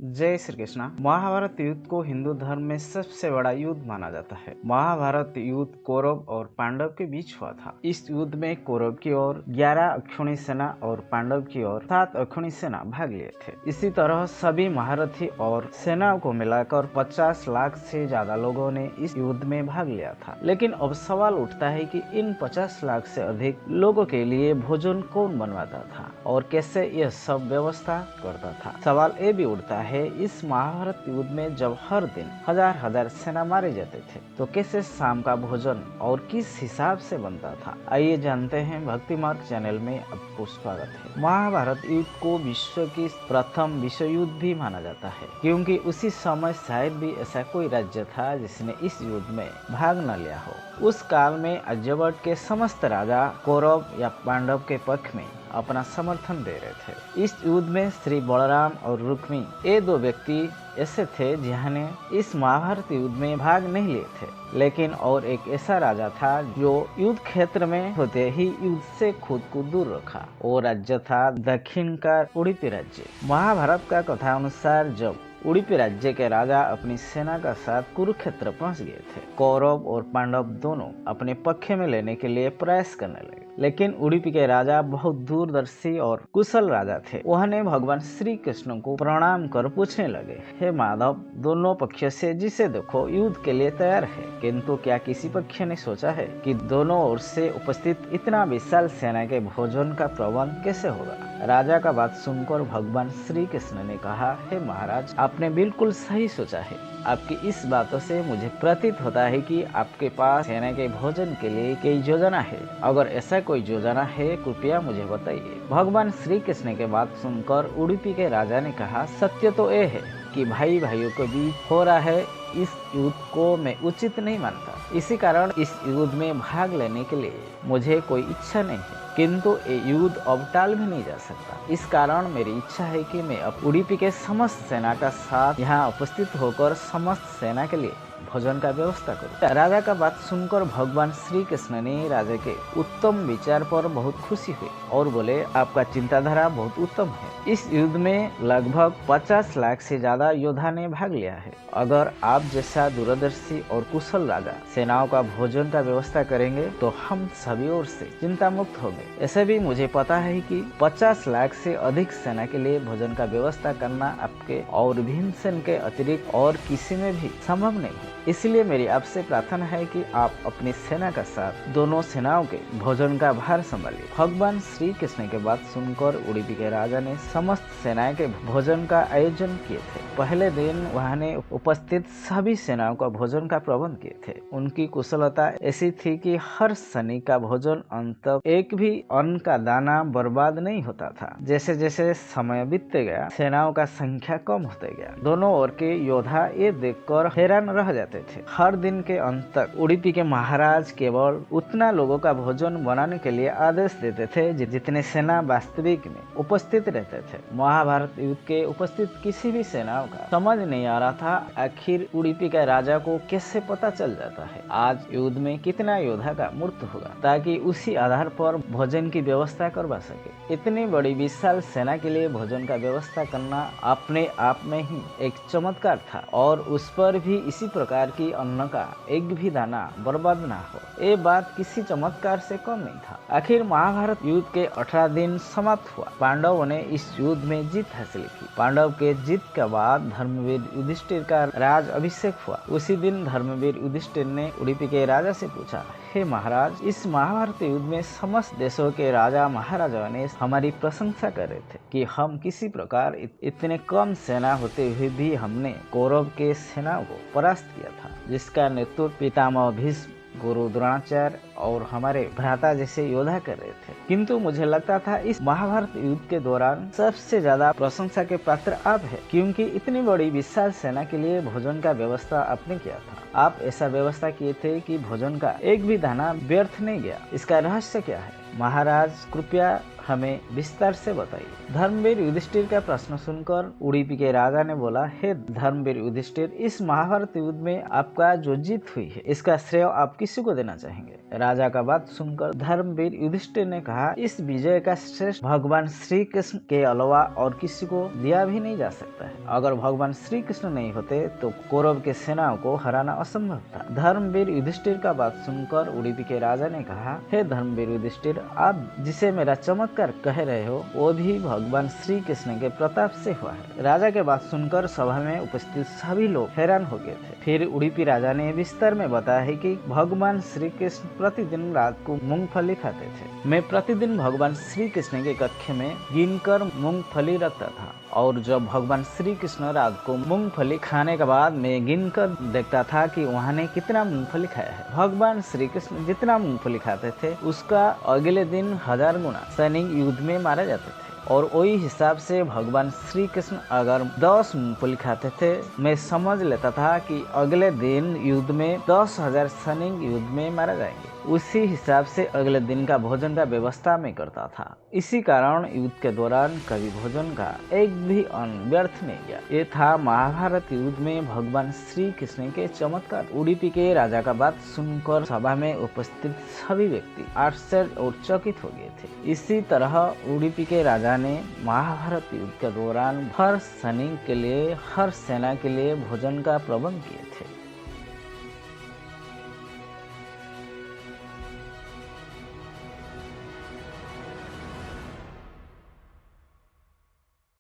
जय श्री कृष्णा। महाभारत युद्ध को हिंदू धर्म में सबसे बड़ा युद्ध माना जाता है। महाभारत युद्ध कौरव और पांडव के बीच हुआ था। इस युद्ध में कौरव की ओर 11 अक्षौणी सेना और पांडव की ओर 7 अक्षौणी सेना भाग लिए थे। इसी तरह सभी महारथी और सेनाओं को मिलाकर 50 लाख से ज्यादा लोगों ने इस युद्ध में भाग लिया था। लेकिन अब सवाल उठता है कि इन 50 लाख से अधिक लोगों के लिए भोजन कौन बनवाता था और कैसे यह सब व्यवस्था करता था। सवाल ये भी उठता है, इस महाभारत युद्ध में जब हर दिन हजार हजार सेना मारे जाते थे तो कैसे शाम का भोजन और किस हिसाब से बनता था। आइए जानते हैं। भक्ति मार्ग चैनल में आपको स्वागत है। महाभारत युद्ध को विश्व की प्रथम विश्व युद्ध भी माना जाता है, क्योंकि उसी समय शायद भी ऐसा कोई राज्य था जिसने इस युद्ध में भाग न लिया हो। उस काल में आर्यभट्ट के समस्त राजा कौरव या पांडव के पक्ष में अपना समर्थन दे रहे थे। इस युद्ध में श्री बलराम और रुक्मी ये दो व्यक्ति ऐसे थे जिन्होंने इस महाभारत युद्ध में भाग नहीं लिए थे। लेकिन और एक ऐसा राजा था जो युद्ध क्षेत्र में होते ही युद्ध से खुद को दूर रखा। वो राज्य था दक्षिण का उडुपी राज्य। महाभारत का कथा अनुसार जब उडुपी राज्य के राजा अपनी सेना का साथ कुरुक्षेत्र पहुंच गए थे, कौरव और पांडव दोनों अपने पक्ष में लेने के लिए प्रयास करने लगे। लेकिन उडुपी के राजा बहुत दूरदर्शी और कुशल राजा थे। उन्होंने भगवान श्री कृष्ण को प्रणाम कर पूछने लगे, हे माधव, दोनों पक्षों से जिसे देखो युद्ध के लिए तैयार है, किंतु क्या किसी पक्ष ने सोचा है कि दोनों ओर से उपस्थित इतना विशाल सेना के भोजन का प्रबंध कैसे होगा। राजा का बात सुनकर भगवान श्री कृष्ण ने कहा, हे महाराज, आपने बिल्कुल सही सोचा है। आपकी इस बातों से मुझे प्रतीत होता है कि आपके पास सेना के भोजन के लिए कोई योजना है। अगर ऐसा कोई योजना है कृपया मुझे बताइए। भगवान श्री कृष्ण के बात सुनकर उडुपी के राजा ने कहा, सत्य तो ये है कि भाई भाइयों के बीच हो रहा है इस युद्ध को मैं उचित नहीं मानता। इसी कारण इस युद्ध में भाग लेने के लिए मुझे कोई इच्छा नहीं है, किंतु ये युद्ध अब टाल भी नहीं जा सकता। इस कारण मेरी इच्छा है कि मैं अब उडुपी के समस्त सेना का साथ यहाँ उपस्थित होकर समस्त सेना के लिए भोजन का व्यवस्था करूं। राजा का बात सुनकर भगवान श्री कृष्ण ने राजा के उत्तम विचार पर बहुत खुशी हुई और बोले, आपका चिंताधारा बहुत उत्तम है। इस युद्ध में लगभग 50 लाख से ज्यादा योद्धा ने भाग लिया है। अगर आप जैसा दूरदर्शी और कुशल राजा सेनाओं का भोजन का व्यवस्था करेंगे तो हम सभी ओर से चिंता मुक्त होंगे। ऐसे भी मुझे पता है कि 50 लाख से अधिक सेना के लिए भोजन का व्यवस्था करना आपके और भीमसेन के अतिरिक्त और किसी में भी संभव नहीं है। इसलिए मेरी आपसे प्रार्थना है कि आप अपनी सेना का साथ दोनों सेनाओं के भोजन का भार संभालिए। भगवान श्री कृष्ण के बात सुनकर उडुपी के राजा ने समस्त सेनाएं के भोजन का आयोजन किए थे। पहले दिन वहां ने उपस्थित सभी सेनाओं का भोजन का प्रबंध किए थे। उनकी कुशलता ऐसी थी कि हर सैनिक का भोजन अंत तक एक भी अन्न का दाना बर्बाद नहीं होता था। जैसे जैसे समय बीतते गया सेनाओं का संख्या कम होते गया। दोनों ओर के योद्धा ये देखकर हैरान रह जाते थे। हर दिन के अंत तक उडुपी के महाराज केवल उतना लोगों का भोजन बनाने के लिए आदेश देते थे जितने सेना वास्तविक में उपस्थित रहते थे। महाभारत युद्ध के उपस्थित किसी भी सेनाओं का समझ नहीं आ रहा था आखिर उडुपी के राजा को कैसे पता चल जाता है आज युद्ध में कितना योद्धा का मृत्यु होगा, ताकि उसी आधार पर भोजन की व्यवस्था करवा सके। इतनी बड़ी विशाल सेना के लिए भोजन का व्यवस्था करना अपने आप में ही एक चमत्कार था और उस पर भी इसी प्रकार की अन्न का एक भी दाना बर्बाद ना हो, ये बात किसी चमत्कार से कम नहीं था। आखिर महाभारत युद्ध के 18 दिन समाप्त हुआ। पांडवों ने इस युद्ध में जीत हासिल की। पांडव के जीत के बाद धर्मवीर युधिष्ठिर का राज अभिषेक हुआ। उसी दिन धर्मवीर युधिष्ठिर ने उडुपी के राजा से पूछा, हे महाराज, इस महाभारत युद्ध में समस्त देशों के राजा महाराजाओं ने हमारी प्रशंसा कर रहे थे कि हम किसी प्रकार इतने कम सेना होते हुए भी हमने कौरव के सेनाओं को परास्त किया था, जिसका नेतृत्व पितामह भीष्म, गुरु द्रोणाचार्य और हमारे भ्राता जैसे योद्धा कर रहे थे। किंतु मुझे लगता था इस महाभारत युद्ध के दौरान सबसे ज्यादा प्रशंसा के पात्र आप हैं, क्योंकि इतनी बड़ी विशाल सेना के लिए भोजन का व्यवस्था आपने किया था। आप ऐसा व्यवस्था किए थे कि भोजन का एक भी दाना व्यर्थ नहीं गया। इसका रहस्य क्या है? महाराज, कृपया हमें विस्तार से बताइए। धर्मवीर युधिष्ठिर का प्रश्न सुनकर उडुपी के राजा ने बोला, हे धर्मवीर युधिष्ठिर, इस महाभारत युद्ध में आपका जो जीत हुई है इसका श्रेय आप किसी को देना चाहेंगे? राजा का बात सुनकर धर्मवीर युधिष्ठिर ने कहा, इस विजय का श्रेष्ठ भगवान श्री कृष्ण के अलावा और किसी को दिया भी नहीं जा सकता है। अगर भगवान श्री कृष्ण नहीं होते तो कौरव के सेनाओं को हराना असंभव था। धर्मवीर युधिष्ठिर का बात सुनकर उडुपी के राजा ने कहा, हे धर्मवीर युधिष्ठिर, आप जिसे मेरा चमत्कार कह रहे हो वो भी भगवान श्री कृष्ण के प्रताप से हुआ है। राजा के बात सुनकर सभा में उपस्थित सभी लोग हैरान हो गए थे। फिर उडुपी राजा ने विस्तार में बताया है कि भगवान श्री कृष्ण प्रतिदिन रात को मूंगफली खाते थे। मैं प्रतिदिन भगवान श्री कृष्ण के कक्ष में गिनकर मूंगफली रखता था और जब भगवान श्री कृष्ण रात को मूंगफली खाने के बाद मैं गिनकर देखता था कि उन्होंने कितना मूंगफली खाया है। भगवान श्री कृष्ण जितना मूंगफली खाते थे उसका अगले दिन 1000 गुना सैनिक युद्ध में मारे जाते थे और वही हिसाब से भगवान श्री कृष्ण अगर 10 मूंगफली खाते थे मैं समझ लेता था कि अगले दिन युद्ध में 10,000 सैनिक युद्ध में मारे जाएंगे। उसी हिसाब से अगले दिन का भोजन का व्यवस्था मैं करता था। इसी कारण युद्ध के दौरान कभी भोजन का एक भी अन्न व्यर्थ नहीं गया। ये था महाभारत युद्ध में भगवान श्री कृष्ण के चमत्कार। उडुपी के राजा का बात सुनकर सभा में उपस्थित सभी व्यक्ति आश्चर्य और चकित हो गए थे। इसी तरह उडुपी के राजा ने महाभारत युद्ध के दौरान हर सैनिक के लिए, हर सेना के लिए भोजन का प्रबंध किए थे।